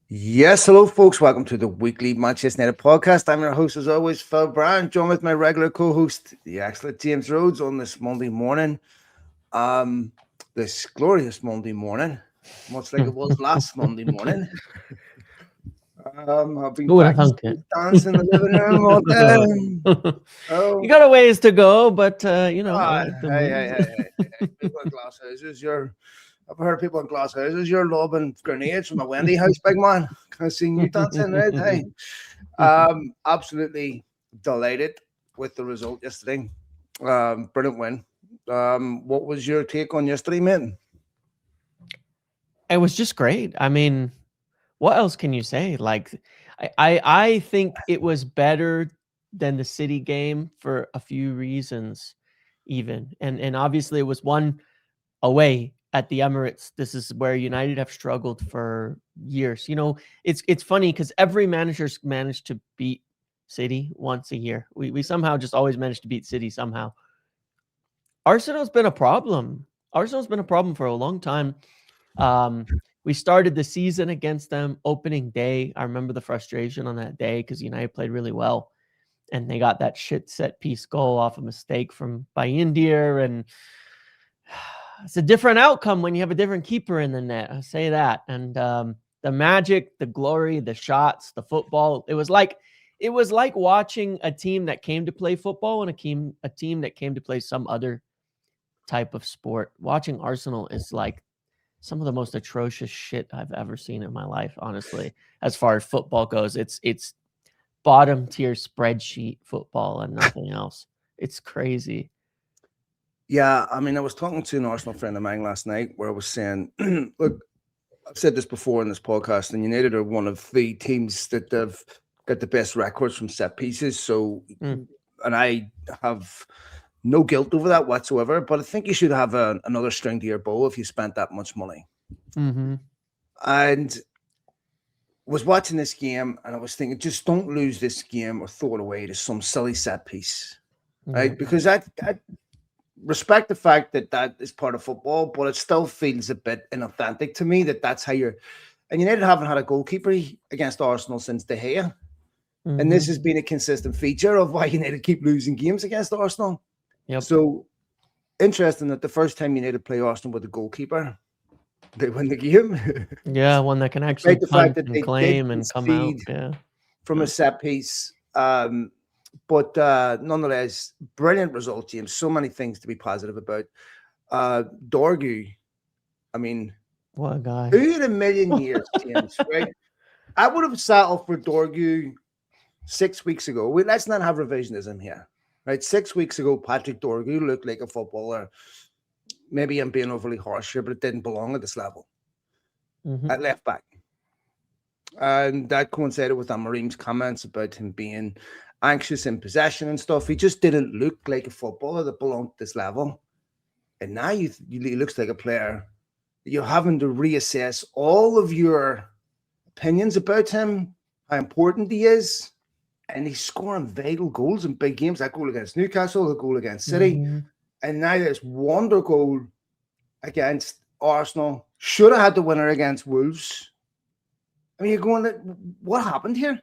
Yes, hello, folks. Welcome to the weekly Manchester United podcast. I'm your host, as always, Phil Brown, joined with my regular co-host, the excellent James Rhodes, on this Monday morning. Um, this glorious Monday morning, much like it was last Monday morning. I've been Who would have thunk backstage it? dancing in the living room all day. You Oh, got a ways to go, but I ah, like the hey, hey, moves. hey, hey, hey. People in glass houses, I've heard people in glass houses, you're lobbing grenades from a Wendy house, big man. Can I see you dancing, right? Hey. Absolutely delighted with the result yesterday. Brilliant win. What was your take on yesterday, man? It was just great. I mean, what else can you say? Like, I think it was better than the City game for a few reasons, even, and obviously it was one away at the Emirates. This is where United have struggled for years. It's funny because every manager's managed to beat City once a year. We somehow just always manage to beat City somehow. Arsenal's been a problem. Arsenal's been a problem for a long time. Um, we started the season against them opening day. I remember the frustration on that day because United played really well, and they got that shit set piece goal off a mistake from by India, and it's a different outcome when you have a different keeper in the net. I say that, and the magic, the glory, the shots, the football. It was like watching a team that came to play football and a team that came to play some other type of sport. Watching Arsenal is like some of the most atrocious shit I've ever seen in my life, honestly. As far as football goes, it's bottom tier spreadsheet football and nothing else. It's crazy. Yeah, I mean, I was talking to an Arsenal friend of mine last night where I was saying, look, I've said this before in this podcast, and United are one of the teams that have got the best records from set pieces. So, Mm. and I have no guilt over that whatsoever, but I think you should have another string to your bow if you spent that much money. Mm-hmm. And was watching this game and I was thinking, just don't lose this game or throw it away to some silly set piece, Yeah. right? Because I respect the fact that that is part of football, but it still feels a bit inauthentic to me that that's how you're. And United haven't had a goalkeeper against Arsenal since De Gea. And Mm-hmm. this has been a consistent feature of why United keep losing games against Arsenal. Yep. So interesting that the first time United play Arsenal with a goalkeeper, they win the game. Yeah, one that can actually Despite the fact punt that and they did claim and come out. concede Yeah. from a Yeah. set piece. But nonetheless, brilliant result, James. So many things to be positive about. Dorgu, I mean, What a guy. who in a million years, James, right? I would have settled for Dorgu 6 weeks ago. Let's not have revisionism here, right? 6 weeks ago, Patrick Dorgu looked like a footballer. Maybe I'm being overly harsh here, but it didn't belong at this level Mm-hmm. at left back. And that coincided with Amarim's comments about him being anxious in possession and stuff. He just didn't look like a footballer that belonged at this level. And now he looks like a player. You're having to reassess all of your opinions about him, how important he is. And he's scoring vital goals in big games. That goal against Newcastle, the goal against City. Mm-hmm. And now this wonder goal against Arsenal. Should have had the winner against Wolves. I mean, you're going, what happened here?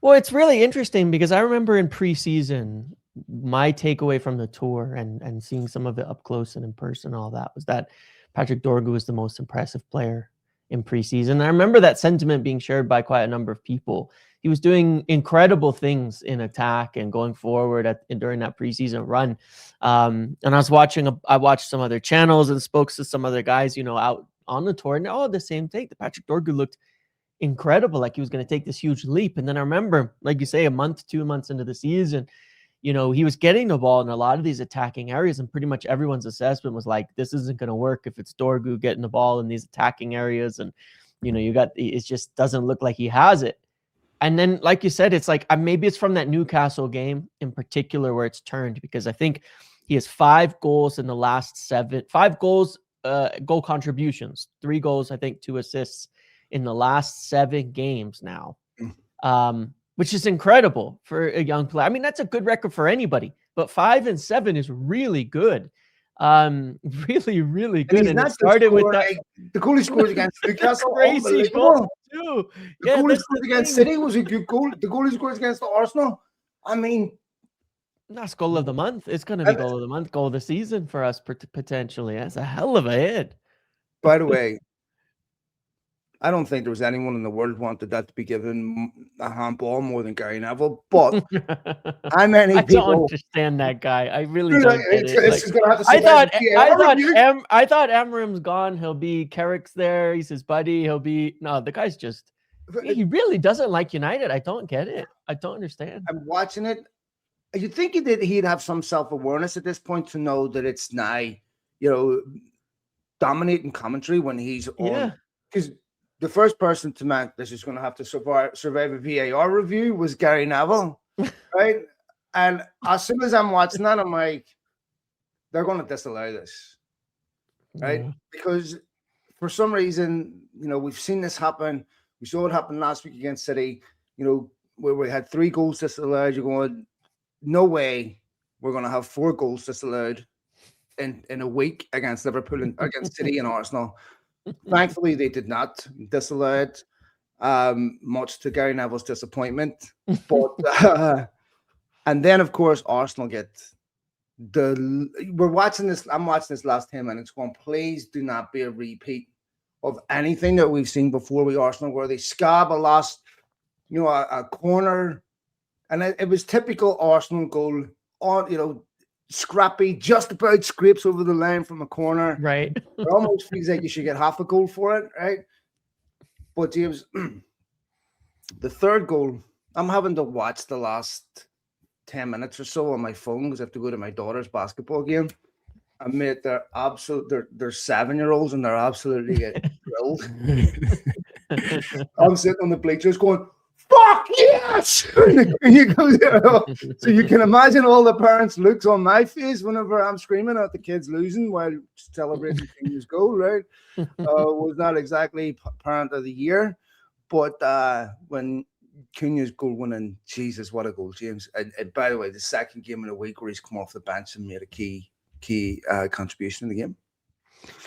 Well, it's really interesting because I remember in preseason, my takeaway from the tour and seeing some of it up close and in person, all that was that Patrick Dorgu was the most impressive player in preseason. I remember that sentiment being shared by quite a number of people. He was doing incredible things in attack and going forward during that preseason run. And I watched some other channels and spoke to some other guys, out on the tour, and all the same take. The Patrick Dorgu looked incredible, like he was going to take this huge leap. And then I remember, like you say, a month, 2 months into the season, he was getting the ball in a lot of these attacking areas, and pretty much everyone's assessment was like, this isn't going to work if it's Dorgu getting the ball in these attacking areas. And, it just doesn't look like he has it. And then, like you said, it's like, maybe it's from that Newcastle game in particular where it's turned, because I think he has 5 goals in the last 7, 5 goals, goal contributions, 3 goals, I think 2 assists in the last 7 games now, which is incredible for a young player. I mean, that's a good record for anybody, but 5 and 7 is really good. Really, really And good. he's And it not just started with scoring, that like, the goal he scored against Newcastle, crazy goal unbelievable. too. The Yeah, goal he that's the scored against thing. City was a good goal. The goal he scored against Arsenal, I mean, That's goal of the month. It's going to be and goal of the month, goal of the season for us potentially. That's a hell of a hit. by the way, I don't think there was anyone in the world wanted that to be given a handball more than Gary Neville. But how many I don't people? understand that guy. I really don't get it. This Like, is going to have to I survive thought, the I VAR thought, review. I thought Emram's gone. He'll be Carrick's there. He's his buddy. He'll be no. The guy's just. He really doesn't like United. I don't get it. I don't understand. I'm watching it. You'd think he'd have some self-awareness at this point to know that it's now, dominating commentary when he's on. Because the first person to make this is going to have to survive a VAR review was Gary Neville, right? And as soon as I'm watching that, I'm like, they're going to disallow this, right? Yeah. Because for some reason, we've seen this happen. We saw it happen last week against City, where we had 3 goals disallowed. You're going, no way we're going to have 4 goals disallowed in a week against Liverpool and against City and Arsenal. Thankfully, they did not disallow it, much to Gary Neville's disappointment. But and then, of course, Arsenal get we're watching this. I'm watching this last 10 minutes going, please do not be a repeat of anything that we've seen before with Arsenal, where they scab a last, a corner. And it was typical Arsenal goal on, scrappy, just about scrapes over the line from a corner. Right. It almost feels like you should get half a goal for it, right? But James, the third goal, I'm having to watch the last 10 minutes or so on my phone because I have to go to my daughter's basketball game. I mate, they're 7-year-olds and they're absolutely thrilled. I'm sitting on the bleachers going, fuck yes! So you can imagine all the parents' looks on my face whenever I'm screaming at the kids losing while celebrating Cunha's goal, right? Was not exactly parent of the year, but when Cunha's goal winning, Jesus, what a goal, James. And by the way, the second game in a week where he's come off the bench and made a key contribution in the game.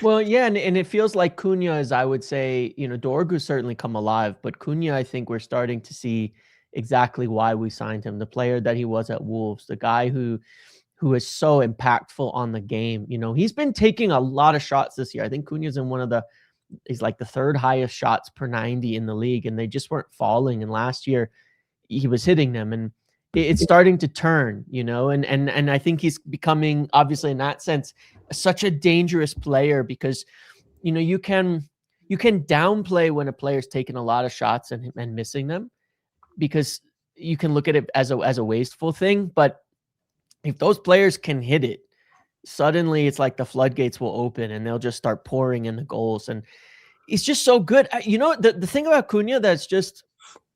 Well, yeah, and it feels like Cunha is, I would say, Dorgu's certainly come alive, but Cunha, I think we're starting to see exactly why we signed him, the player that he was at Wolves, the guy who is so impactful on the game. He's been taking a lot of shots this year. I think Cunha's in he's like the 3rd highest shots per 90 in the league, and they just weren't falling. And last year he was hitting them, and it's starting to turn, and I think he's becoming, obviously in that sense, such a dangerous player because, you can downplay when a player's taking a lot of shots and missing them because you can look at it as a wasteful thing. But if those players can hit it, suddenly it's like the floodgates will open and they'll just start pouring in the goals. And he's just so good. The thing about Cunha that's just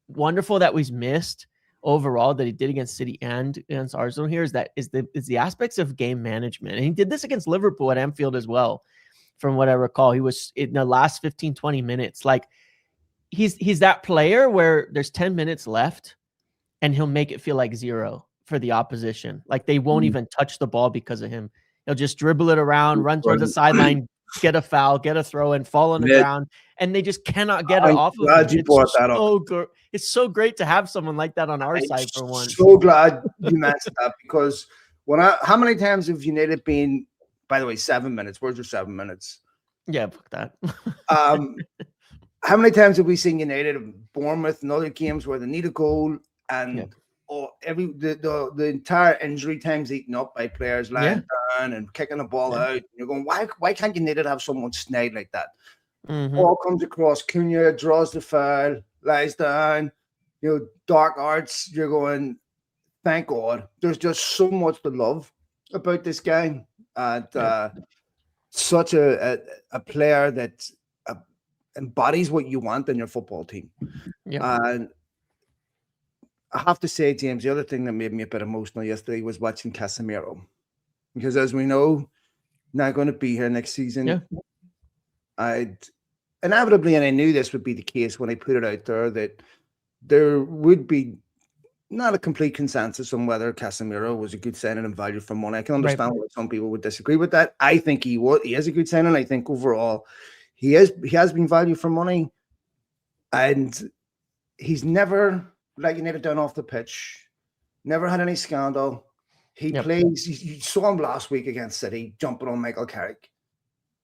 wonderful that we've missed overall that he did against City and against Arsenal here is the aspects of game management. And he did this against Liverpool at Anfield as well. From what I recall, he was in the last 15, 20 minutes. Like he's that player where there's 10 minutes left and he'll make it feel like 0 for the opposition. Like they won't even touch the ball because of him. He'll just dribble it around, run towards the sideline, get a foul, get a throw in, fall on the ground, and they just cannot get it off of him. You brought that up. It's so great to have someone like that on our side for once. So glad you mentioned that because how many times have United been, by the way, 7 minutes? Where's your 7 minutes? Yeah, fuck that. How many times have we seen United and Bournemouth and other games where they need a goal and the entire injury time's eaten up by players lying down and kicking the ball out? And you're going, why can't United have someone snide like that? Ball comes across, Cunha draws the foul, lies down, dark arts. You're going, thank God. There's just so much to love about this guy. And such a player that embodies what you want in your football team. And I have to say, James, the other thing that made me a bit emotional yesterday was watching Casemiro. Because as we know, not going to be here next season. Inevitably, and I knew this would be the case when I put it out there, that there would be not a complete consensus on whether Casemiro was a good signing and value for money. I can Right. understand why some people would disagree with that. I think he would. He is a good signing. I think overall he has been value for money, and he's never let United down off the pitch. Never had any scandal. He Yep. plays. You saw him last week against City jumping on Michael Carrick.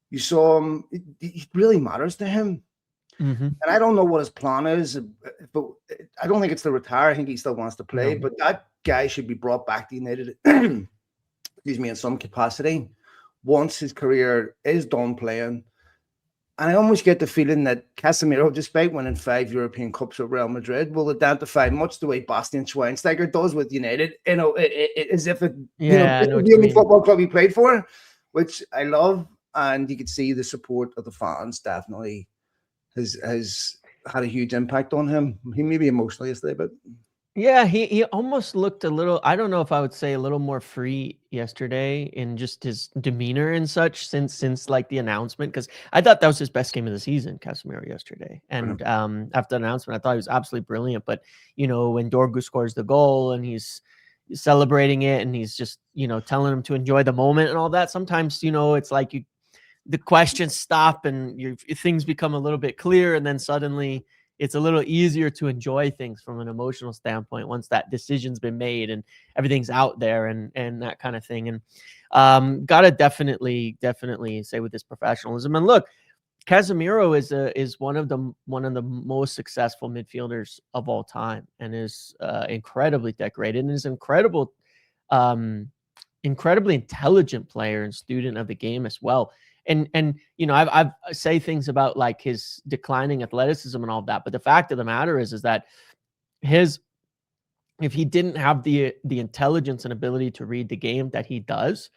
You saw him. It really matters to him. Mm-hmm. And I don't know what his plan is, but I don't think it's to retire. I think he still wants to play. No. But that guy should be brought back to United, excuse me, in some capacity once his career is done playing. And I almost get the feeling that Casemiro, despite winning 5 European Cups at Real Madrid, will identify much the way Bastian Schweinsteiger does with United, as if it, Yeah, I know what the you only mean. football club he played for, which I love. And you could see the support of the fans definitely has had a huge impact on him. He may be emotional yesterday, but Yeah, he almost looked a little, I don't know if I would say a little more free yesterday in just his demeanor and such since like the announcement, because I thought that was his best game of the season, Casemiro, yesterday. And after the announcement, I thought he was absolutely brilliant. But when Dorgu scores the goal and he's celebrating it and he's just telling him to enjoy the moment and all that, sometimes it's like the questions stop and things become a little bit clear, and then suddenly it's a little easier to enjoy things from an emotional standpoint once that decision's been made and everything's out there and that kind of thing. And gotta definitely say with this professionalism. And look, Casemiro is one of the most successful midfielders of all time, and is incredibly decorated and is incredibly intelligent player and student of the game as well. And I've say things about like his declining athleticism and all that, but the fact of the matter is that if he didn't have the intelligence and ability to read the game that he does,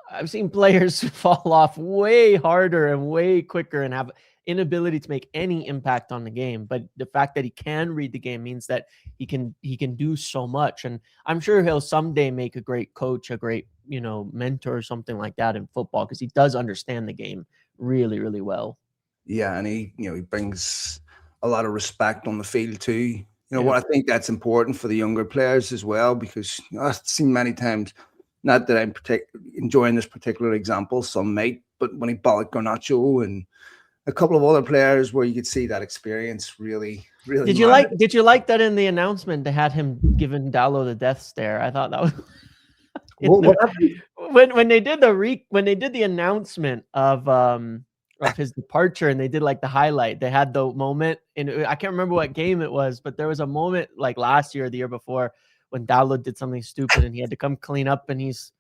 I've seen players fall off way harder and way quicker and have inability to make any impact on the game. But the fact that he can read the game means that he can do so much. And I'm sure he'll someday make a great coach, a great, mentor or something like that in football, because he does understand the game really, really well. yeah, and he brings a lot of respect on the field too. Yeah. What I think that's important for the younger players as well, because I've seen many times, not that I'm enjoying this particular example, some might, but when he bollocked Garnacho and a couple of other players, where you could see that experience really, really. Did you like that in the announcement they had him giving Dallo the death stare? I thought that was when they did the announcement of his departure, and they did like the highlight. They had the moment, and I can't remember what game it was, but there was a moment like last year or the year before when Dallo did something stupid and he had to come clean up, and he's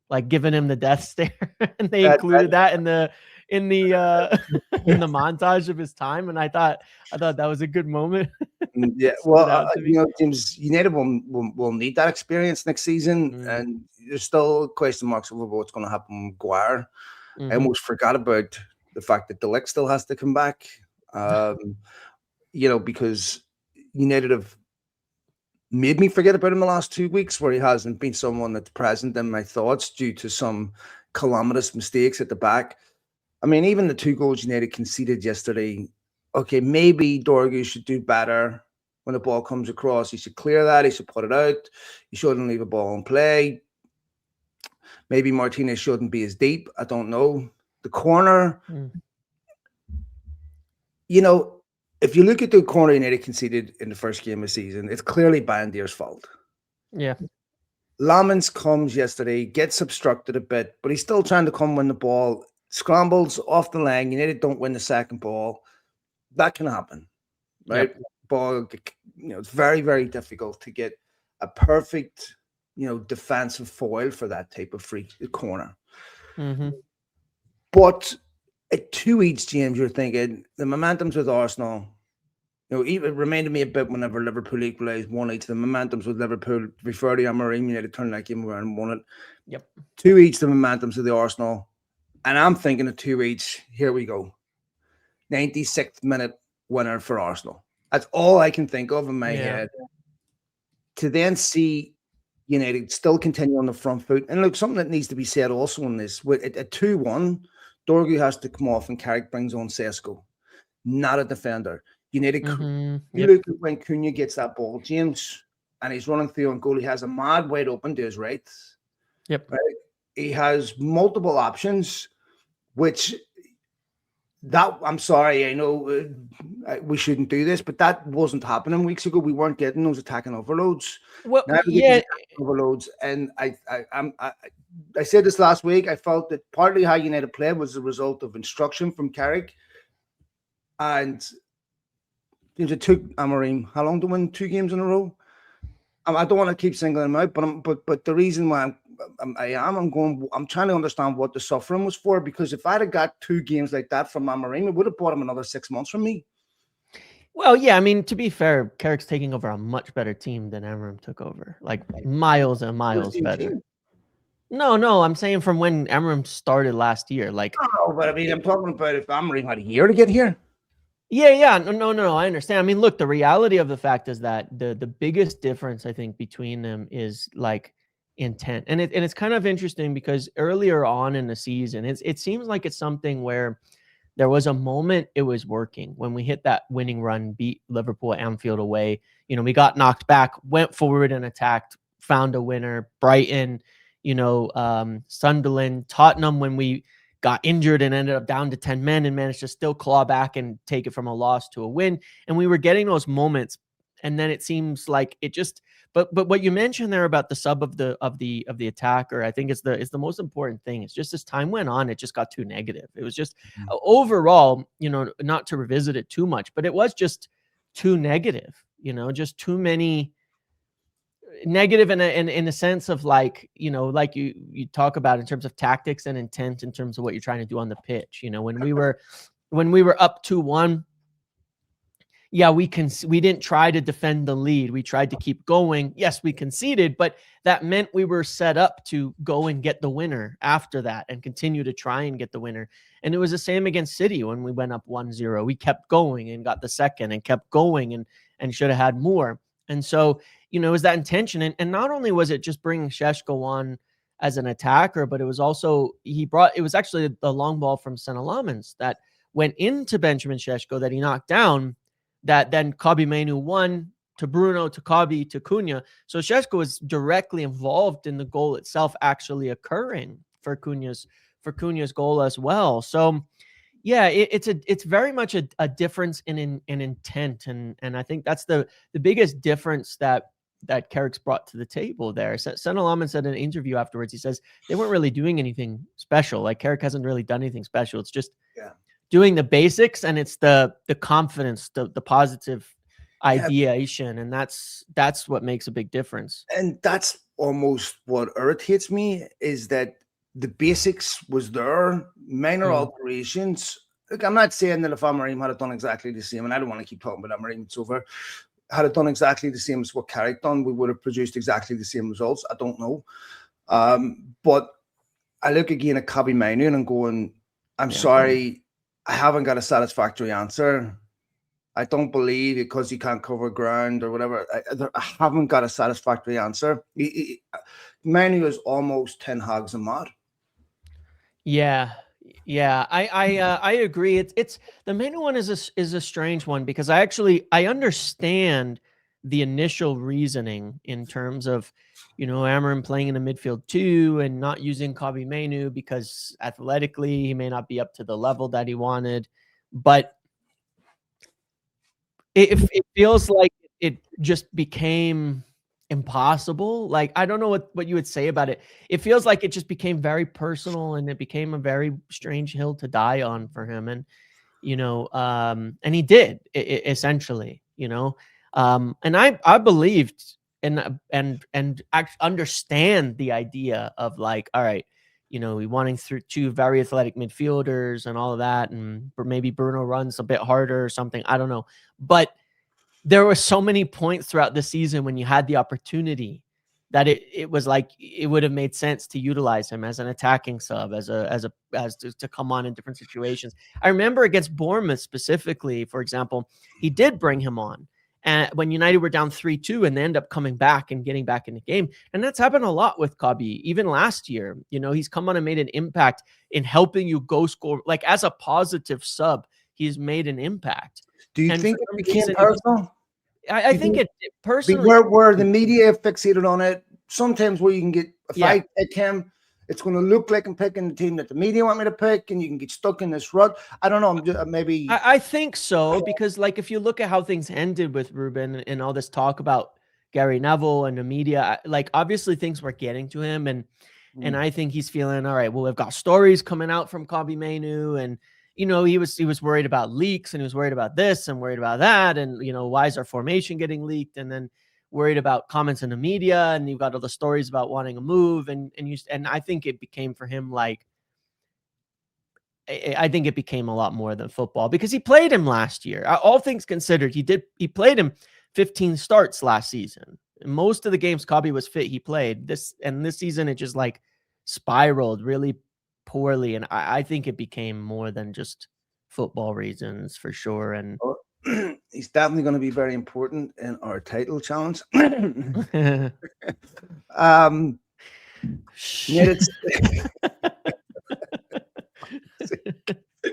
like giving him the death stare, and they included that in the in the montage of his time, and I thought that was a good moment. Yeah, well, James, United will need that experience next season, and there's still question marks over what's going to happen with Maguire. I almost forgot about the fact that De Ligt still has to come back, because United have made me forget about him the last 2 weeks, where he hasn't been someone that's present in my thoughts due to some calamitous mistakes at the back. I mean, even the 2 goals United conceded yesterday, okay, maybe Dorgu should do better when the ball comes across. He should clear that. He should put it out. He shouldn't leave a ball in play. Maybe Martinez shouldn't be as deep. I don't know. The corner, if you look at the corner United conceded in the first game of the season, it's clearly Bandier's fault. Yeah. Lamens comes yesterday, gets obstructed a bit, but he's still trying to come win the ball. Scrambles off the line. United don't win the second ball. That can happen, right? Yep. Ball, it's very, very difficult to get a perfect, defensive foil for that type of free corner. But at 2 each, James, you're thinking the momentum's with Arsenal. It reminded me a bit whenever Liverpool equalised 1-8. The momentum's with Liverpool. Refer to Amorim, United turned that game around and won it. Yep. 2 each, the momentum's with the Arsenal. And I'm thinking of 2 each. Here we go. 96th minute winner for Arsenal. That's all I can think of in my head. To then see United still continue on the front foot. And look, something that needs to be said also on this, at 2-1, Dorgu has to come off and Carrick brings on Sesko. Not a defender. United, you look at when Cunha gets that ball, James, and he's running through on goal. He has a mad wide open to his right. Yep. Right? He has multiple options, which that I'm sorry, I know we shouldn't do this, but that wasn't happening weeks ago. We weren't getting those attacking overloads. Well, Now we get these attacking overloads, and I said this last week. I felt that partly how United played was a result of instruction from Carrick, and it took Amorim how long to win 2 games in a row. I don't want to keep singling him out, but the reason why I'm trying to understand what the suffering was for, because if I'd have got 2 games like that from Amorim, it would have bought him another 6 months from me. Well, yeah, I mean, to be fair, Carrick's taking over a much better team than Amorim took over, like miles and miles better. No, I'm saying from when Amorim started last year, like. Oh, but I mean, I'm talking about if Amorim had a year to get here. Yeah, no, I understand. I mean, look, the reality of the fact is that the biggest difference I think between them is like intent, and it's kind of interesting because earlier on in the season, it seems like it's something where there was a moment it was working when we hit that winning run, beat Liverpool at Anfield away. You know, we got knocked back, went forward and attacked, found a winner. Brighton, Sunderland, Tottenham when we got injured and ended up down to 10 men and managed to still claw back and take it from a loss to a win. And we were getting those moments. And then it seems like it just, but what you mentioned there about the sub of the attacker, I think is the most important thing. It's just as time went on, it just got too negative. It was just overall, not to revisit it too much, but it was just too negative, just too many negative in a sense of like, like you talk about in terms of tactics and intent, in terms of what you're trying to do on the pitch. When we were up 2-1, yeah, we didn't try to defend the lead. We tried to keep going. Yes, we conceded, but that meant we were set up to go and get the winner after that and continue to try and get the winner. And it was the same against City when we went up 1-0. We kept going and got the second and kept going and should have had more. And so, it was that intention. And not only was it just bringing Šeško on as an attacker, but it was also, it was actually the long ball from Senelammens that went into Benjamin Šeško that he knocked down, that then Kobbie Mainoo won to Bruno, to Kobbie, to Cunha. So Šeško was directly involved in the goal itself actually occurring for Cunha's goal as well. So yeah, it's very much a difference in intent. And I think that's the biggest difference that Carrick's brought to the table there. Senelammens said in an interview afterwards, he says they weren't really doing anything special. Like Carrick hasn't really done anything special. It's just doing the basics, and it's the confidence, the positive ideation, and that's what makes a big difference. And that's almost what irritates me, is that the basics was there, minor alterations. Look, I'm not saying that if Amorim had done exactly the same, and I don't want to keep talking about Amorim, it's over, had it done exactly the same as what Carrick done, we would have produced exactly the same results. I don't know. But I look again at Kobbie Mainoo and I'm going, I'm sorry, I haven't got a satisfactory answer. I don't believe because he can't cover ground or whatever. I haven't got a satisfactory answer. Mainoo is almost 10 hogs and mad. Yeah, I agree. It's the main one is a strange one, because I understand the initial reasoning in terms of, Amorim playing in the midfield too and not using Kobbie Mainoo because athletically he may not be up to the level that he wanted, but it feels like it just became impossible. Like, I don't know what you would say about it. It feels like it just became very personal, and it became a very strange hill to die on for him. And, and he did essentially, and I believed and understand the idea of like, all right, we wanting through 2 very athletic midfielders and all of that. And maybe Bruno runs a bit harder or something. I don't know. But there were so many points throughout the season when you had the opportunity that it was like it would have made sense to utilize him as an attacking sub, as to come on in different situations. I remember against Bournemouth specifically, for example, he did bring him on, and when United were down 3-2 and they end up coming back and getting back in the game. And that's happened a lot with Kobbie. Even last year, he's come on and made an impact in helping you go score. Like, as a positive sub, he's made an impact. Do you think it became personal? I think it personally. Where the media fixated on it, sometimes where you can get, if I pick him, it's going to look like I'm picking the team that the media want me to pick, and you can get stuck in this rut. I don't know. I'm just, maybe. I think so, because like if you look at how things ended with Ruben and all this talk about Gary Neville and the media, like obviously things were getting to him, and I think he's feeling all right. Well, we've got stories coming out from Kobe Mainu, and he was worried about leaks, and he was worried about this and worried about that, and why is our formation getting leaked, and then worried about comments in the media, and you've got all the stories about wanting a move, and I think it became for him like. I think it became a lot more than football, because he played him last year. All things considered, he played him 15 starts last season. Most of the games Kobe was fit, he played. This season it just like spiraled really poorly, and I think it became more than just football reasons for sure. And he's definitely going to be very important in our title challenge.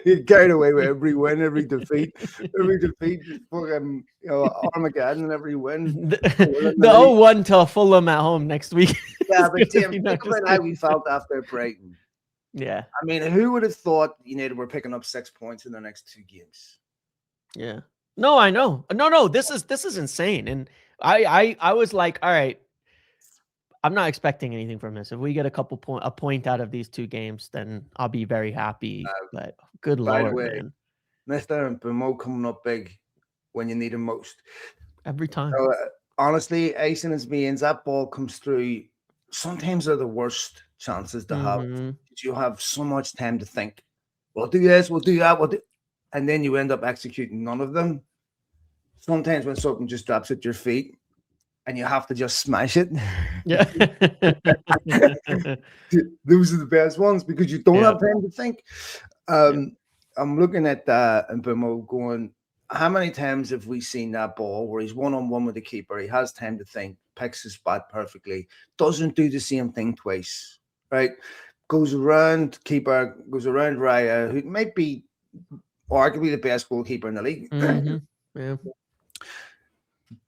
He carried away with every win, every defeat, fucking Armageddon and every win. The 0-1 to Fulham at home next week. Yeah, but Tim, think about how we felt after Brighton. Yeah, I mean, who would have thought United were picking up 6 points in their next 2 games? Yeah. No, I know. No, this is insane. And I was like, all right, I'm not expecting anything from this. If we get a point out of these 2 games, then I'll be very happy. But good By Lord, the way, man. Mr. Bumo coming up big when you need him most. Every time. So, honestly, Ace and his means, that ball comes through. Sometimes they're the worst chances to have. You have so much time to think. We'll do this, we'll do that, and then you end up executing none of them. Sometimes when something just drops at your feet and you have to just smash it. Yeah. Those are the best ones because you don't have time to think. I'm looking at Mbumo going, how many times have we seen that ball where he's one-on-one with the keeper, he has time to think, picks his spot perfectly, doesn't do the same thing twice, right? Goes around keeper, goes around Raya, who might be arguably the best goalkeeper in the league. Yeah.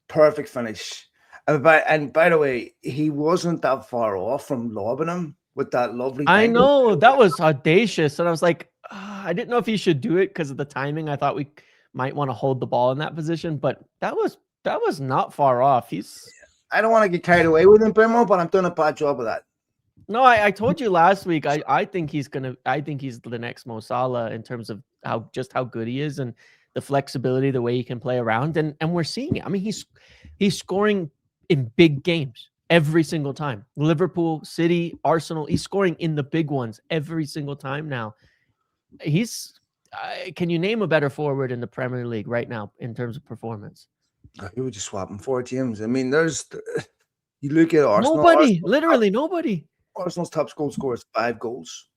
Perfect finish. And by the way, he wasn't that far off from lobbing him with that lovely. I know, that was audacious, and I was like, I didn't know if he should do it because of the timing. I thought we might want to hold the ball in that position, but that was not far off. I don't want to get carried away with him, Bimo, but I'm doing a bad job of that. No, I told you last week. I think he's the next Mo Salah in terms of how good he is and the flexibility, the way he can play around, and we're seeing it. I mean, he's scoring in big games every single time. Liverpool, City, Arsenal. He's scoring in the big ones every single time now. Can you name a better forward in the Premier League right now in terms of performance? Who would you swap him for, James? I mean, you look at Arsenal. Literally nobody. Arsenal's top goal scorer is 5 goals.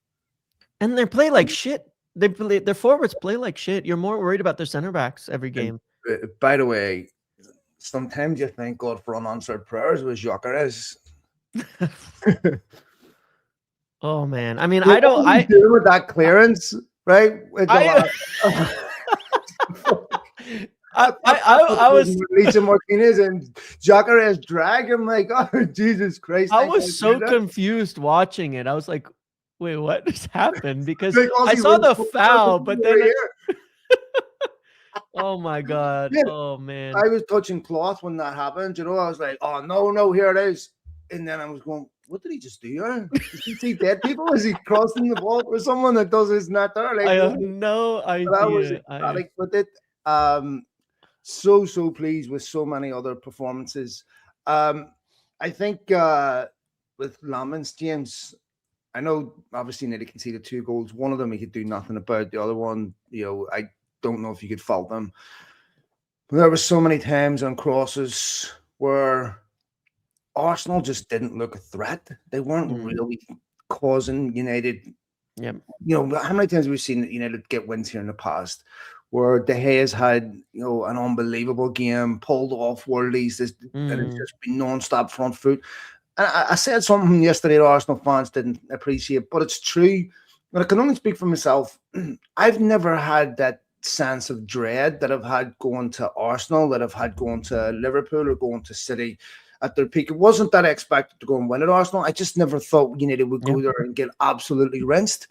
And they play like shit. Their forwards play like shit. You're more worried about their center backs every game. And, by the way, sometimes you thank God for unanswered prayers with Gyökeres. Oh man, I mean, I do with that clearance, right? I was Lisa Martinez and Gyökeres drag him like, oh Jesus Christ! I was so confused watching it. I was like, wait, what just happened? Because I saw the foul, but then oh my God. Yeah. Oh man. I was touching cloth when that happened. I was like, oh no, here it is. And then I was going, what did he just do here? Did he see dead people? Is he crossing the ball for someone that does his net there? Like, I have no idea. That was ecstatic with it. So pleased with so many other performances. I think with Lamans, James, I know obviously Nitty conceded 2 goals. One of them he could do nothing about. The other one, I don't know if you could fault them. But there were so many times on crosses where Arsenal just didn't look a threat. They weren't really causing United. Yeah. How many times have we seen United get wins here in the past where De Gea's had, an unbelievable game, pulled off worldies, and it's just been non-stop front foot. And I said something yesterday that Arsenal fans didn't appreciate, but it's true. But I can only speak for myself. I've never had that sense of dread that I've had going to Arsenal, that I've had going to Liverpool or going to City at their peak. It wasn't that I expected to go and win at Arsenal. I just never thought United would go there and get absolutely rinsed.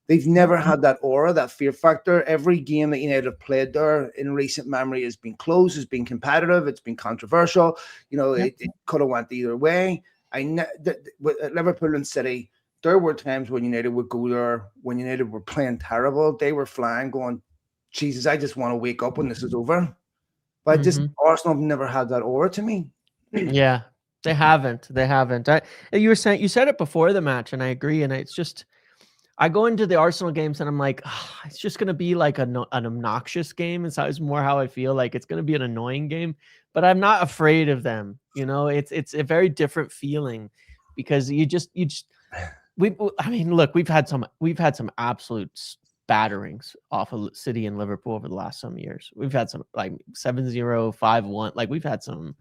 They've never had that aura, that fear factor. Every game that United have played there in recent memory has been close, has been competitive, it's been controversial. It could have went either way. With Liverpool and City, there were times when United would go there, when United were playing terrible, they were flying, going, Jesus, I just want to wake up when this is over. But Arsenal have never had that aura to me. Yeah, they haven't. You said it before the match, and I agree. And it's just, I go into the Arsenal games and I'm like, it's just going to be like an obnoxious game. It's more how I feel, like it's going to be an annoying game, but I'm not afraid of them. It's a very different feeling because look, we've had some absolute batterings off of City and Liverpool over the last some years. We've had some like 7-0, 5-1. Like we've had some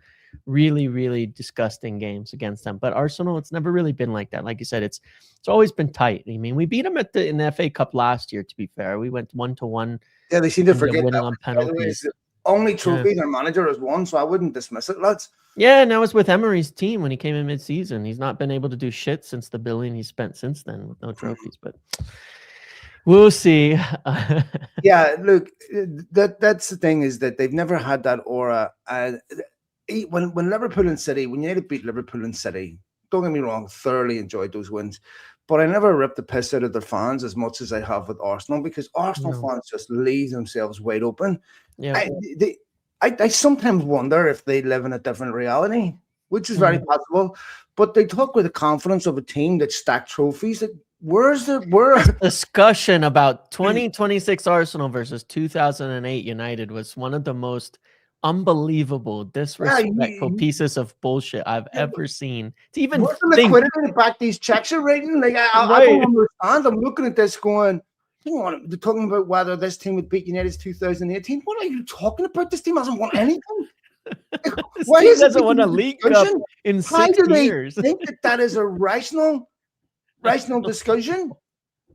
really, really disgusting games against them. But Arsenal, it's never really been like that. Like you said, it's always been tight. I mean, we beat them in the FA Cup last year, to be fair. We went 1-1. Yeah, they seem to forget winning that on penalties. The only trophy their manager has won, so I wouldn't dismiss it, lads. Yeah, and that was with Emery's team when he came in mid-season. He's not been able to do shit since the billion he spent since then with no trophies, but we'll see. Yeah, look, that's the thing, is that they've never had that aura. When Liverpool and City, when United beat Liverpool and City, don't get me wrong, thoroughly enjoyed those wins. But I never ripped the piss out of their fans as much as I have with Arsenal, because Arsenal fans just leave themselves wide open. Yeah. I sometimes wonder if they live in a different reality, which is very possible. But they talk with the confidence of a team that stacked trophies. Where's discussion about 2026 Arsenal versus 2008 United was one of the most unbelievable, disrespectful pieces of bullshit I've ever seen. To even what's the liquidity to back these checks are writing? Like I don't understand. I'm looking at this going, hang on, they're talking about whether this team would beat United's 2018. What are you talking about? This team hasn't won anything. Why team doesn't win a League Cup in 6 years? How do they think that is a rational discussion?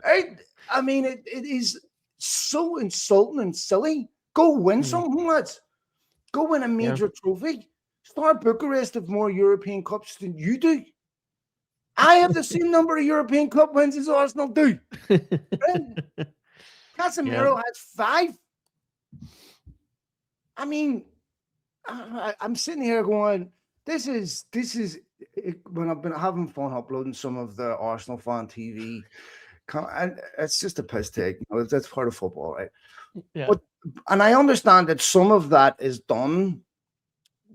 I mean, it is so insulting and silly. Go win something, lads. Go win a major trophy. Star Bucharest have more European Cups than you do. I have the same number of European Cup wins as Arsenal do. Casemiro has 5. I mean, I'm sitting here going, this is when I've been having fun uploading some of the Arsenal fan TV, and it's just a piss take. That's part of football, right? Yeah. And I understand that some of that is done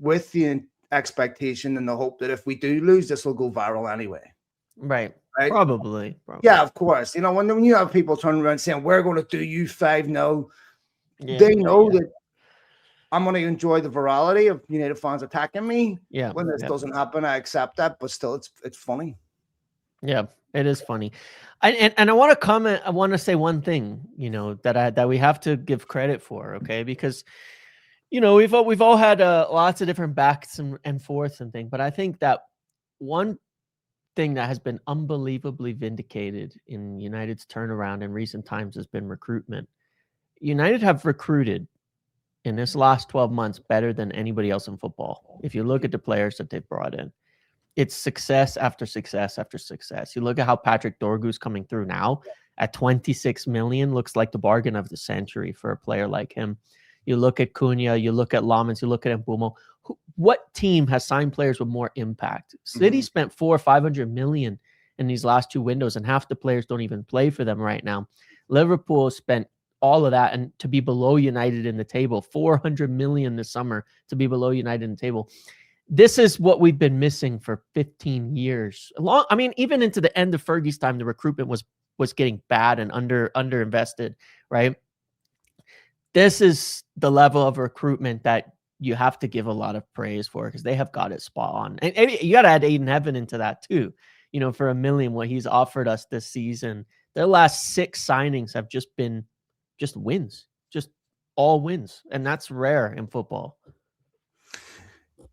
with the expectation and the hope that if we do lose, this will go viral anyway. Right? Probably. Yeah, of course. When you have people turning around saying, we're going to do you 5-0, they know that I'm going to enjoy the virality of United fans attacking me. Yeah. When this doesn't happen, I accept that, but still, it's funny. Yeah, it is funny. And I want to comment. I want to say one thing, that we have to give credit for, okay? Because, we've all had lots of different backs and forths and things, but I think that one thing that has been unbelievably vindicated in United's turnaround in recent times has been recruitment. United have recruited in this last 12 months better than anybody else in football. If you look at the players that they've brought in, it's success after success after success. You look at how Patrick Dorgu's coming through now at 26 million, looks like the bargain of the century for a player like him. You look at Cunha, you look at Lamens, you look at Mbumo. What team has signed players with more impact? City spent 400 or 500 million in these last 2 windows, and half the players don't even play for them right now. Liverpool spent all of that, and to be below United in the table, 400 million this summer to be below United in the table. This is what we've been missing for 15 years. Even into the end of Fergie's time, the recruitment was getting bad and underinvested, right? This is the level of recruitment that you have to give a lot of praise for, because they have got it spot on. And you got to add Aiden Heaven into that too. For $1 million, what he's offered us this season, their last 6 signings have just been wins, just all wins. And that's rare in football.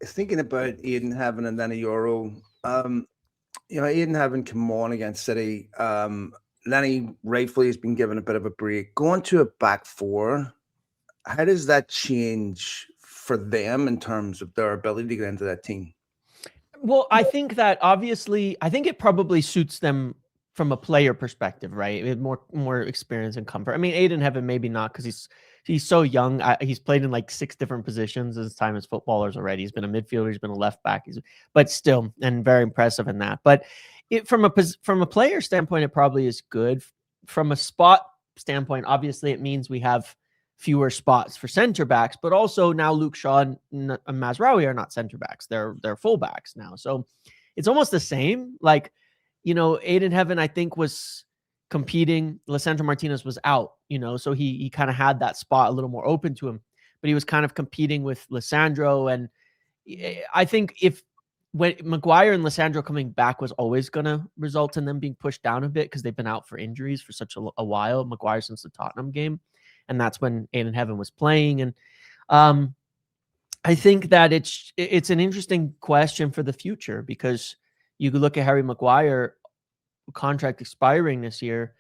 Thinking about Aiden Heaven and then a Euro, Aiden Heaven come on against City. Lenny rightfully has been given a bit of a break. Going to a back 4 how does that change for them in terms of their ability to get into that team? Well, I think that obviously, I think it probably suits them from a player perspective, right? With more experience and comfort. I mean, Aiden Heaven maybe not because he's so young. He's played in like 6 different positions as time as footballers already. He's been a midfielder, he's been a left back. But still, and very impressive in that. But from a player standpoint, it probably is good. From a spot standpoint, obviously, it means we have fewer spots for center backs, but also now Luke Shaw and Mazraoui are not center backs. They're full backs now. So it's almost the same. Like, Aiden Heaven, I think, was competing. Lisandro Martinez was out, so he kind of had that spot a little more open to him, but he was kind of competing with Lisandro. And I think when Maguire and Lisandro coming back was always going to result in them being pushed down a bit because they've been out for injuries for such a while. Maguire since the Tottenham game. And that's when Aiden Heaven was playing. And I think that it's an interesting question for the future because you could look at Harry Maguire contract expiring this year.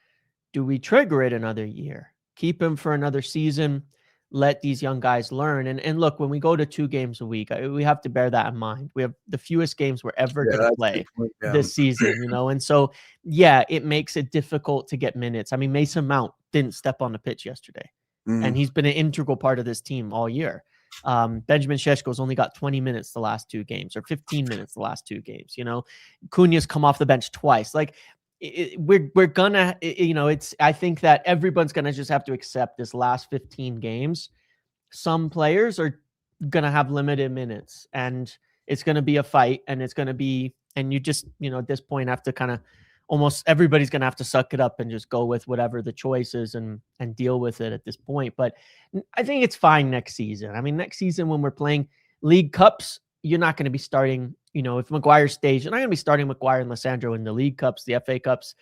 Do we trigger it another year? Keep him for another season? Let these young guys learn. And look, when we go to 2 games a week, we have to bear that in mind. We have the fewest games we're ever going to play this season, And so, yeah, it makes it difficult to get minutes. I mean, Mason Mount didn't step on the pitch yesterday. And he's been an integral part of this team all year. Benjamin Šeško's only got 20 minutes the last 2 games or 15 minutes the last 2 games. Cunha's come off the bench twice. Like we're gonna, I think that everyone's gonna just have to accept this last 15 games. Some players are gonna have limited minutes, and it's gonna be a fight, and it's gonna be, and you just, at this point have to kind of. Almost everybody's going to have to suck it up and just go with whatever the choice is and deal with it at this point. But I think it's fine next season. I mean, next season when we're playing League Cups, you're not going to be starting, if Maguire stays, you're not going to be starting Maguire and Lisandro in the League Cups, the FA Cups,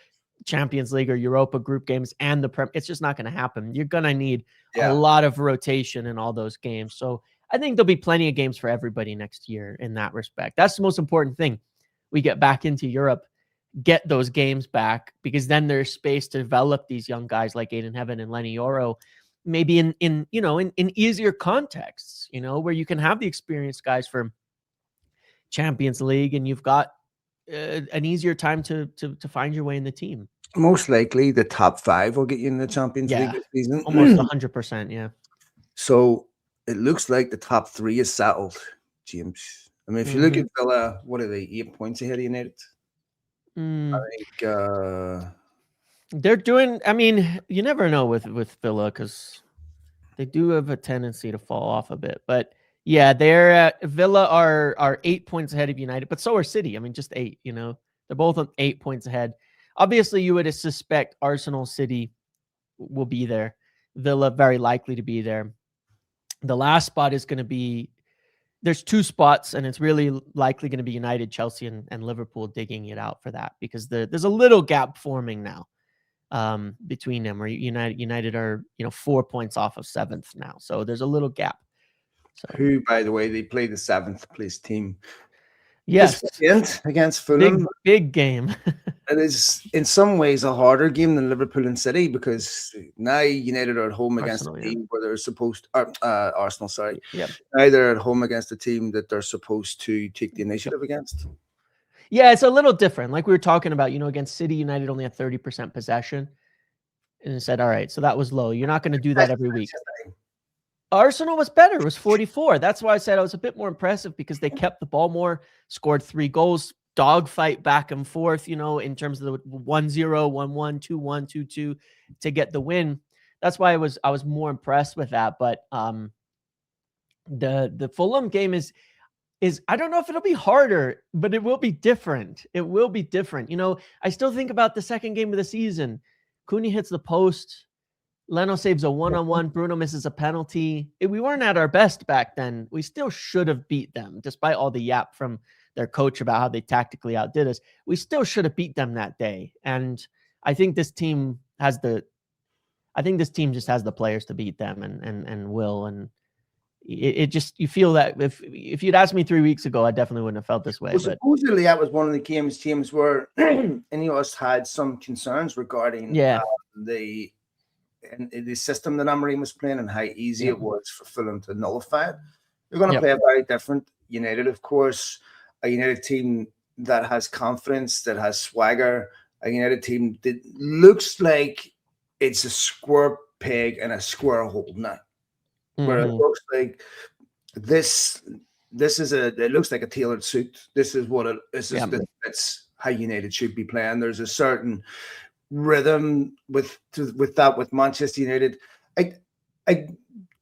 Champions League or Europa group games and the Prem. It's just not going to happen. You're going to need a lot of rotation in all those games. So I think there'll be plenty of games for everybody next year in that respect. That's the most important thing. We get back into Europe, get those games back, because then there's space to develop these young guys like Aiden Heaven and Lenny Yoro, maybe in easier contexts, where you can have the experienced guys for Champions League and you've got an easier time to find your way in the team. Most likely the top 5 will get you in the Champions League this season. Almost 100%. Yeah. So it looks like the top 3 is settled, James. I mean, if you look at Villa, what are they, 8 points ahead of United? I think they're doing. I mean, you never know with Villa because they do have a tendency to fall off a bit. But yeah, Villa are 8 points ahead of United, but so are City. I mean, just 8. They're both on 8 points ahead. Obviously, you would suspect Arsenal, City will be there. Villa very likely to be there. The last spot is going to be. There's 2 spots, and it's really likely going to be United, Chelsea, and Liverpool digging it out for that because there's a little gap forming now between them. Where United are 4 points off of 7th now, so there's a little gap. So. Who, by the way, they play the 7th place team. Yes, against Fulham. Big game. It is in some ways a harder game than Liverpool and City because now United are at home against a team where they're supposed Arsenal, sorry. Yeah. Now they're at home against a team that they're supposed to take the initiative against. Yeah, it's a little different. Like we were talking about, against City, United only had 30% possession. And it said, all right, so that was low. You're not going to do that every week. Arsenal was better. It was 44. That's why I said I was a bit more impressive because they kept the ball more, scored 3 goals, dogfight back and forth, in terms of the 1-0, 1-1, 2-1, 2-2 to get the win. That's why I was more impressed with that. But the Fulham game is I don't know if it'll be harder, but it will be different. It will be different. I still think about the second game of the season. Cunha hits the post. Leno saves a 1-on-1. Bruno misses a penalty. We weren't at our best back then. We still should have beat them, despite all the yap from their coach about how they tactically outdid us. We still should have beat them that day. And I think this team just has the players to beat them and will. And it just, you feel that if you'd asked me 3 weeks ago, I definitely wouldn't have felt this way. Well, supposedly that was one of the games, James, where any of us had some concerns regarding the in the system that Amorim was playing and how easy Yep. it was for Fulham to nullify it. They're going to Yep. play a very different United, of course, a United team that has confidence, that has swagger, a United team that looks like it's a square peg and a square hole now, where it Mhm. looks like this it looks like a tailored suit. This is what it this is Yep. that's how United should be playing. There's a certain rhythm with Manchester United. I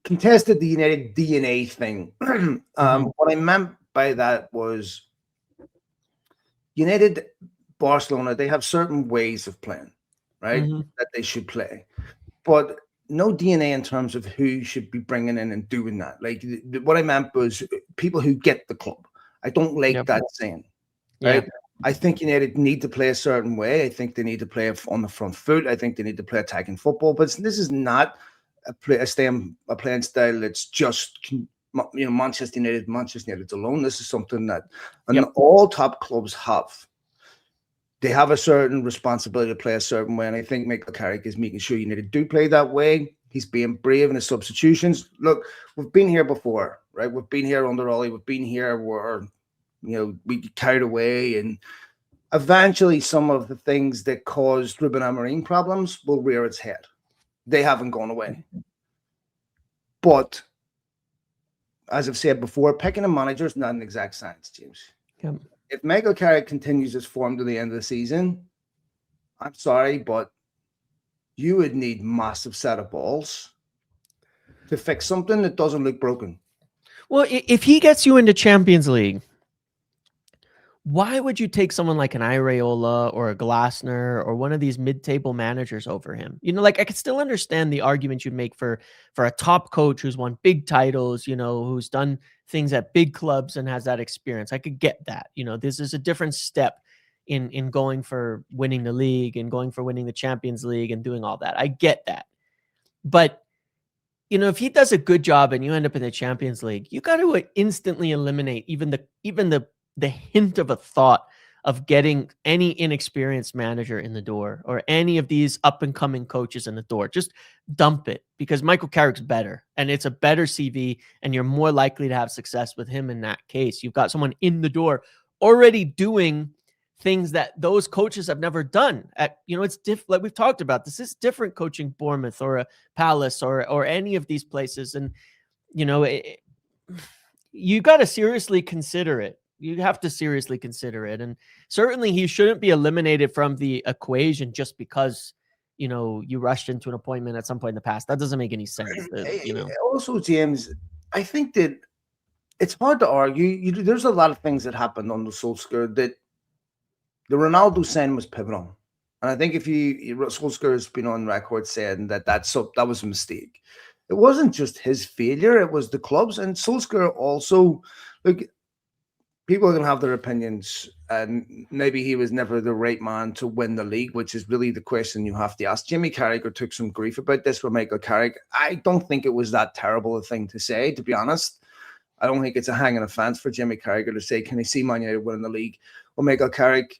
contested the United DNA thing. What I meant by that was United, Barcelona, they have certain ways of playing, right? That they should play, but no DNA in terms of who should be bringing in and doing that. Like what I meant was people who get the club. I don't like Yep. that saying, Yeah. right? I think United need to play a certain way. I think they need to play on the front foot. I think they need to play attacking football. But this is not a playing style that's just Manchester United's alone. This is something that all top clubs have. They have a certain responsibility to play a certain way, and I think Michael Carrick is making sure United do play that way. He's being brave in his substitutions. Look, we've been here before, right? We've been here under Ollie. We've been here where we get carried away, and eventually some of the things that caused Ruben Amorim problems will rear its head. They haven't gone away. But as I've said before, picking a manager is not an exact science, James. Yep. If Michael Carrick continues his form to the end of the season, I'm sorry, but you would need massive set of balls to fix something that doesn't look broken. Well, if he gets you into Champions League, why would you take someone like an Areola or a Glasner or one of these mid-table managers over him? Like I could still understand the argument you'd make for a top coach who's won big titles, who's done things at big clubs and has that experience. I could get that. This is a different step in going for winning the league and going for winning the Champions League and doing all that. I get that. But if he does a good job and you end up in the Champions League, you got to instantly eliminate even the hint of a thought of getting any inexperienced manager in the door or any of these up-and-coming coaches in the door. Just dump it, because Michael Carrick's better, and it's a better CV, and you're more likely to have success with him in that case. You've got someone in the door already doing things that those coaches have never done. It's different. Like we've talked about, this is different coaching Bournemouth or a Palace or any of these places. And, you got to seriously consider it. You have to seriously consider it. And certainly he shouldn't be eliminated from the equation just because, you rushed into an appointment at some point in the past. That doesn't make any sense. Also, James, I think that it's hard to argue. There's a lot of things that happened on the Solskjaer that the Ronaldo sign was pivotal. And I think Solskjaer has been on record saying that was a mistake. It wasn't just his failure. It was the clubs. And Solskjaer also, people are going to have their opinions, and maybe he was never the right man to win the league, which is really the question you have to ask. Jimmy Carragher took some grief about this with Michael Carrick. I don't think it was that terrible a thing to say, to be honest. I don't think it's a hanging offense for Jimmy Carragher to say, can he see Man United winning the league? Well, Michael Carrick,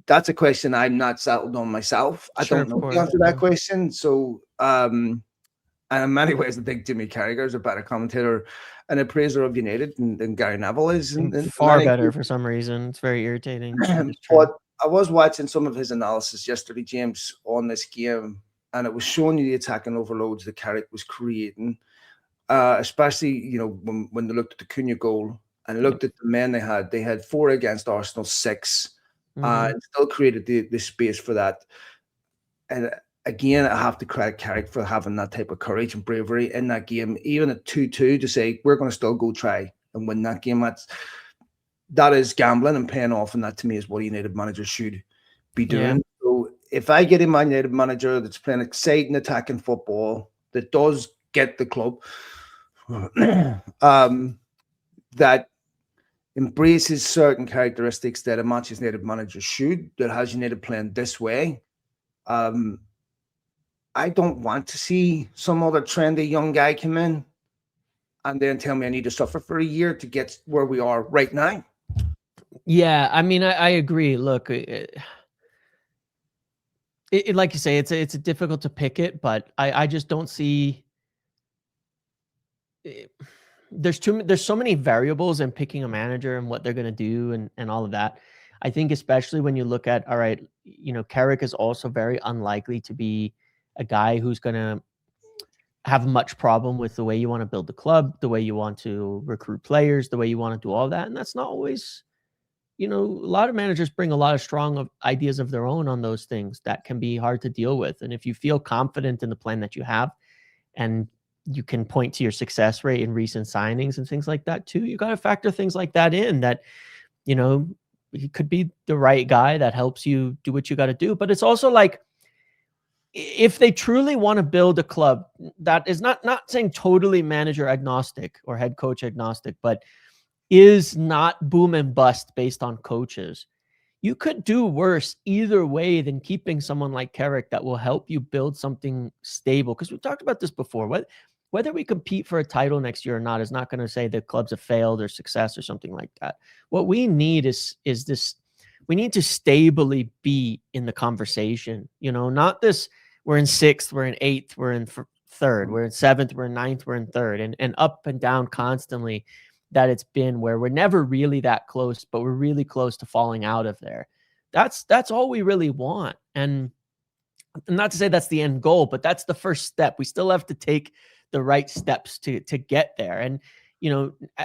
that's a question I'm not settled on myself. I don't know the answer to that question. So, and in many ways, I think Jimmy Carragher is a better commentator and appraiser of United than Gary Neville is. Far better for some reason. It's very irritating. But I was watching some of his analysis yesterday, James, on this game, and it was showing you the attacking overloads that Carrick was creating, especially, when they looked at the Cunha goal and looked at the men they had. They had 4 against Arsenal, 6, and still created the space for that. And again, I have to credit Carrick for having that type of courage and bravery in that game, even at 2-2, to say, we're going to still go try and win that game. That is gambling and paying off, and that to me is what a United manager should be doing. Yeah. So if I get a Man United manager that's playing exciting attacking football, that does get the club, that embraces certain characteristics that a Manchester United manager should, that has United playing this way, I don't want to see some other trendy young guy come in and then tell me I need to suffer for a year to get where we are right now. Yeah, I mean, I agree. Look, like you say, it's difficult to pick it, but I just don't see. There's so many variables in picking a manager and what they're going to do and all of that. I think especially when you look at, all right, Carrick is also very unlikely to be a guy who's going to have much problem with the way you want to build the club, the way you want to recruit players, the way you want to do all that. And that's not always, a lot of managers bring a lot of strong ideas of their own on those things that can be hard to deal with. And if you feel confident in the plan that you have, and you can point to your success rate in recent signings and things like that too, you got to factor things like that in, that, he could be the right guy that helps you do what you got to do. But it's also like, if they truly want to build a club that is not saying totally manager agnostic or head coach agnostic, but is not boom and bust based on coaches, you could do worse either way than keeping someone like Carrick that will help you build something stable. Because we've talked about this before. Whether we compete for a title next year or not is not going to say the clubs have failed or success or something like that. What we need is this. We need to stably be in the conversation, not this, we're in 6th, we're in 8th, we're in 3rd, we're in 7th, we're in 9th, we're in 3rd, and up and down constantly, that it's been where we're never really that close, but we're really close to falling out of there. That's all we really want. And not to say that's the end goal, but that's the first step. We still have to take the right steps to get there. And,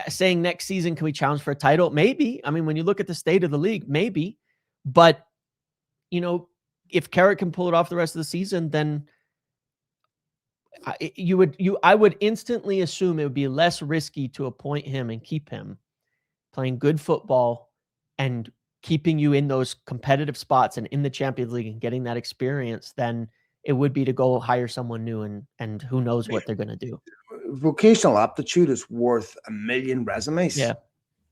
saying next season, can we challenge for a title? Maybe. I mean, when you look at the state of the league, maybe. But, if Carrick can pull it off the rest of the season, then I would instantly assume it would be less risky to appoint him and keep him playing good football and keeping you in those competitive spots and in the Champions League and getting that experience than it would be to go hire someone new and who knows what they're going to do. Vocational aptitude is worth a million resumes. Yeah.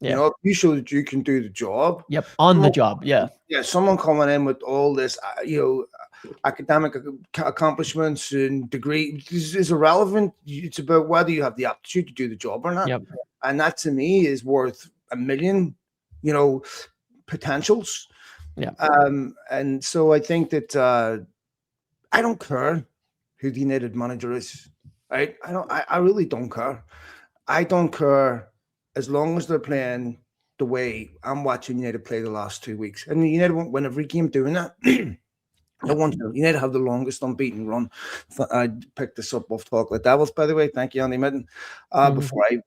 If you show that you can do the job. Yep. On the job. Yeah. Yeah. Someone coming in with all this, academic accomplishments and degree is irrelevant. It's about whether you have the aptitude to do the job or not. Yep. And that to me is worth a million, potentials. Yeah. And so I think that I don't care who the United manager is. Right? I really don't care. I don't care as long as they're playing the way I'm watching United play the last 2 weeks. And United won't win every game doing that. I want United to have the longest unbeaten run. I picked this up off Talk Like Devils, by the way. Thank you, Andy Midden. Before I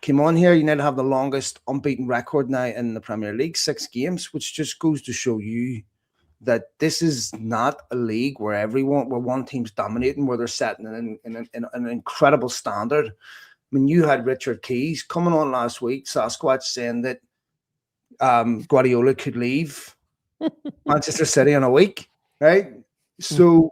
came on here, United have the longest unbeaten record now in the Premier League, 6 games, which just goes to show you that this is not a league where one team's dominating, where they're setting an incredible standard. I mean, you had Richard Keys coming on last week, Sasquatch, saying that Guardiola could leave Manchester City in a week, right? So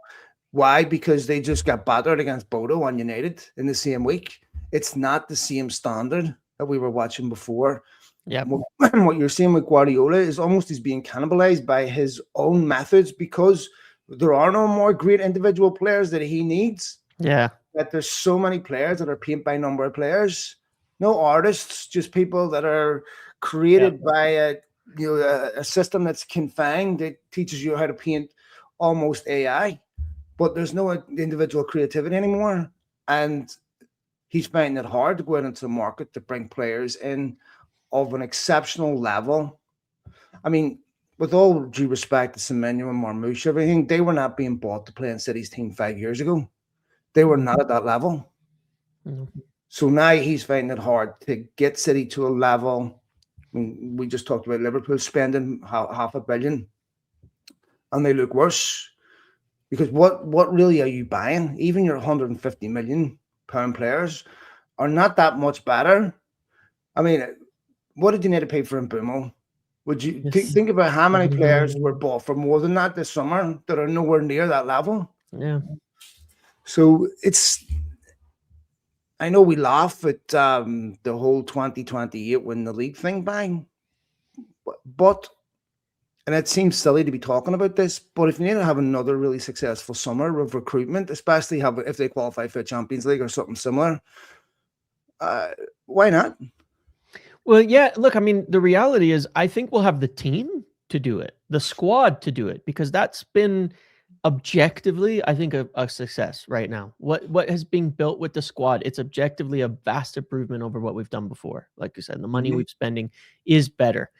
why? Because they just got battered against Bodo on United in the same week. It's not the same standard that we were watching before. Yeah. What you're seeing with Guardiola is almost he's being cannibalized by his own methods because there are no more great individual players that he needs. Yeah. That there's so many players that are paint by number players, no artists, just people that are created by a system that's confined that teaches you how to paint almost AI, but there's no individual creativity anymore. And he's finding it hard to go out into the market to bring players in of an exceptional level. I mean, with all due respect to Semenyo and Marmouche, everything, they were not being bought to play in City's team 5 years ago. They were not at that level. So now he's finding it hard to get City to a level. I mean, we just talked about Liverpool spending $500 million, and they look worse. Because what really are you buying? Even your £150 million players are not that much better. I mean, what did you need to pay for Mbumo? Would you think about how many players were bought for more than that this summer that are nowhere near that level? Yeah. So I know we laugh at the whole 2028 win the league thing bang, but and it seems silly to be talking about this, but if you need to have another really successful summer of recruitment, especially if they qualify for the Champions League or something similar, why not? Well, yeah, look, I mean, the reality is I think we'll have the team to do it, the squad to do it, because that's been objectively, I think a success right now. What has been built with the squad, it's objectively a vast improvement over what we've done before. Like you said, the money we've spending is better.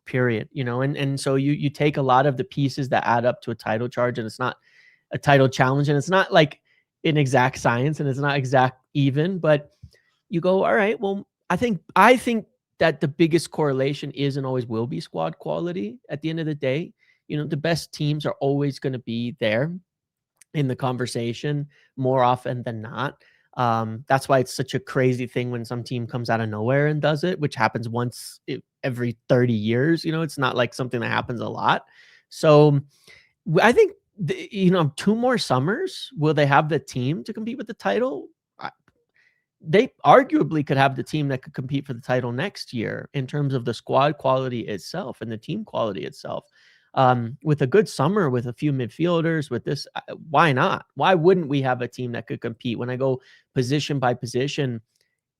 Period. And so you take a lot of the pieces that add up to a title charge, and it's not a title challenge, and it's not like an exact science, and it's not exact even, but you go, all right, well, I think that the biggest correlation is and always will be squad quality at the end of the day. The best teams are always going to be there in the conversation more often than not. That's why it's such a crazy thing when some team comes out of nowhere and does it, which happens once every 30 years. It's not like something that happens a lot. So I think, 2 more summers, will they have the team to compete with the title? They arguably could have the team that could compete for the title next year in terms of the squad quality itself and the team quality itself. With a good summer, with a few midfielders, with this, why not? Why wouldn't we have a team that could compete? When I go position by position,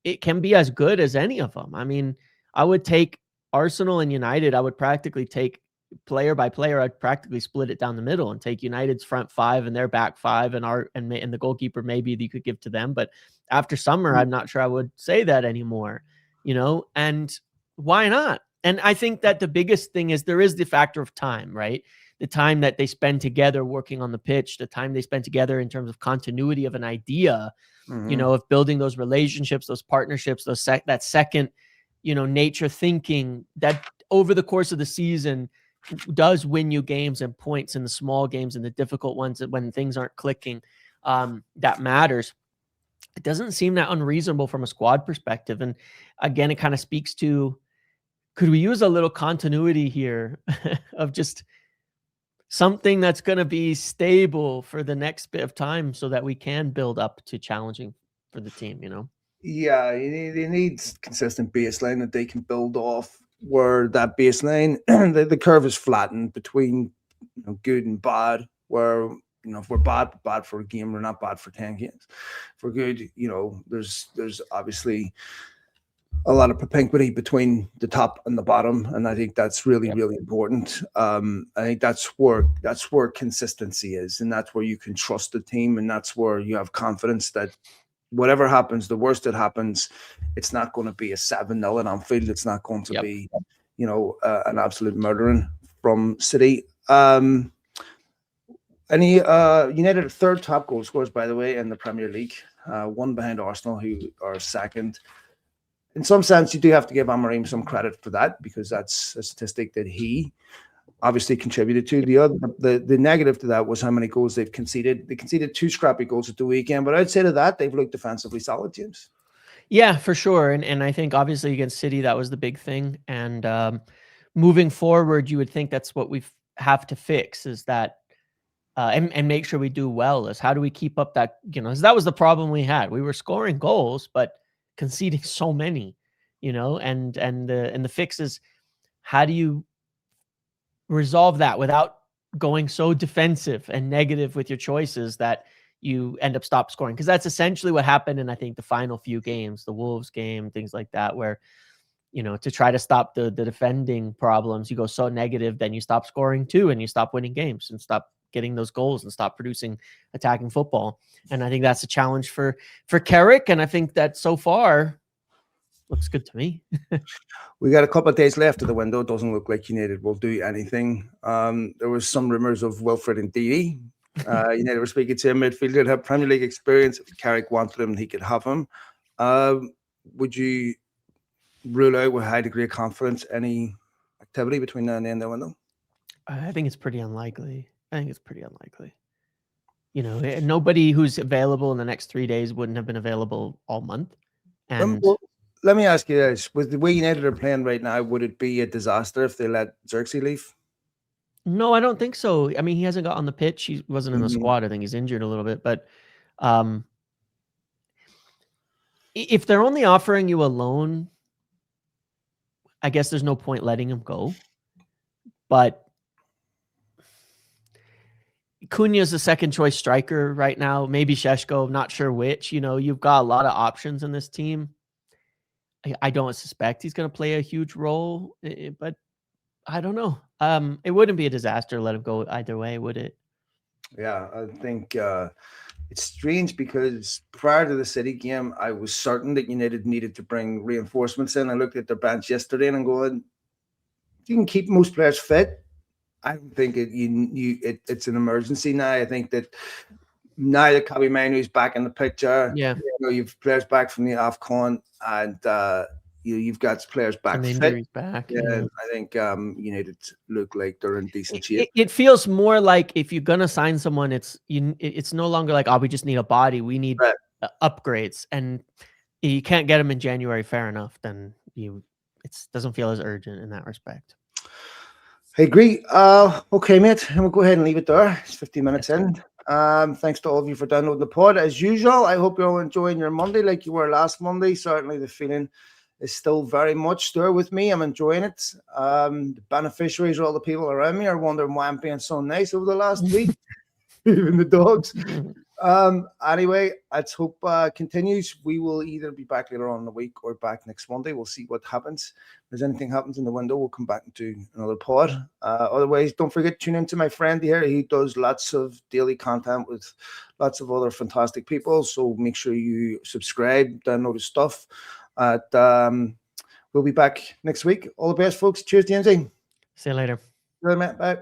it can be as good as any of them. I mean, I would take Arsenal and United. I would practically take player by player. I'd practically split it down the middle and take United's front five and their back five, and the goalkeeper maybe you could give to them. But after summer, I'm not sure I would say that anymore. And why not? And I think that the biggest thing is there is the factor of time, right? The time that they spend together working on the pitch, the time they spend together in terms of continuity of an idea, of building those relationships, those partnerships, that second, nature thinking that over the course of the season does win you games and points in the small games and the difficult ones when things aren't clicking. That matters. It doesn't seem that unreasonable from a squad perspective. And again, it kind of speaks to, could we use a little continuity here of just something that's going to be stable for the next bit of time so that we can build up to challenging for the team, Yeah, they need consistent baseline that they can build off, where that baseline, the curve is flattened between good and bad, where if we're bad for a game, we're not bad for 10 games. If we're good, there's obviously a lot of propinquity between the top and the bottom, and I think that's really important. I think that's where consistency is, and that's where you can trust the team, and that's where you have confidence that whatever happens, the worst that happens, it's not going to be a 7-0 at Anfield. It's not going to be, an absolute murdering from City. United are third top goal scorers, by the way, in the Premier League, one behind Arsenal, who are second. In some sense, you do have to give Amorim some credit for that, because that's a statistic that he obviously contributed to. The negative to that was how many goals they've conceded. They conceded 2 scrappy goals at the weekend, but I'd say to that, they've looked defensively solid, James. Yeah, for sure. And I think obviously against City, that was the big thing. And moving forward, you would think that's what we have to fix, is that and make sure we do well, is how do we keep up that, that was the problem we had. We were scoring goals, but conceding so many, and the fix is, how do you resolve that without going so defensive and negative with your choices that you end up stop scoring? Because that's essentially what happened in, I think, the final few games, the Wolves game, things like that, where, to try to stop the defending problems, you go so negative, then you stop scoring too, and you stop winning games and stop getting those goals and stop producing attacking football. And I think that's a challenge for Carrick. And I think that so far looks good to me. We got a couple of days left of the window. It doesn't look like United will do anything. There was some rumors of Wilfred and Ndidi. United were speaking to a midfielder that had Premier League experience. If Carrick wanted him, he could have him. Would you rule out with a high degree of confidence any activity between now and the end of the window? I think it's pretty unlikely. Nobody who's available in the next 3 days wouldn't have been available all month. And let me ask you this. With the way United are playing right now, would it be a disaster if they let Xerxes leave? No, I don't think so. I mean, he hasn't got on the pitch. He wasn't in the squad. I think he's injured a little bit. But if they're only offering you a loan, I guess there's no point letting him go. But Cunha's the second choice striker right now. Maybe Šeško, not sure which. You've got a lot of options in this team. I don't suspect he's going to play a huge role, but I don't know. It wouldn't be a disaster to let him go either way, would it? Yeah, I think it's strange because prior to the City game, I was certain that United needed to bring reinforcements in. I looked at their bench yesterday and I'm going, you can keep most players fit. I don't think it's an emergency now. I think that now that Kobe Mainoo's back in the picture, Yeah, you've players back from the AFCON, and you've got players some back fit. injuries back. Yeah, Yeah. I think United look like they're in decent It, shape. it, it feels more like if you're gonna sign someone, it's no longer like, oh, we just need a body. We need Right. upgrades, and you can't get them in January. Fair enough. Then it doesn't feel as urgent in that respect. I agree. Okay, mate, and we'll go ahead and leave it there. It's 15 minutes Yes, sir. in. Thanks to all of you for downloading the pod. As usual, I hope you're all enjoying your Monday like you were last Monday. Certainly the feeling is still very much there with me. I'm enjoying it. The beneficiaries or all the people around me are wondering why I'm being so nice over the last week, even the dogs. Anyway, let's hope continues. We will either be back later on in the week or back next Monday. We'll see what happens. If there's anything happens in the window, we'll come back and do another pod. Otherwise, don't forget to tune in to my friend here. He does lots of daily content with lots of other fantastic people. So make sure you subscribe, download his stuff. We'll be back next week. All the best, folks. Cheers, DMZ. See you later. Good, mate. Bye.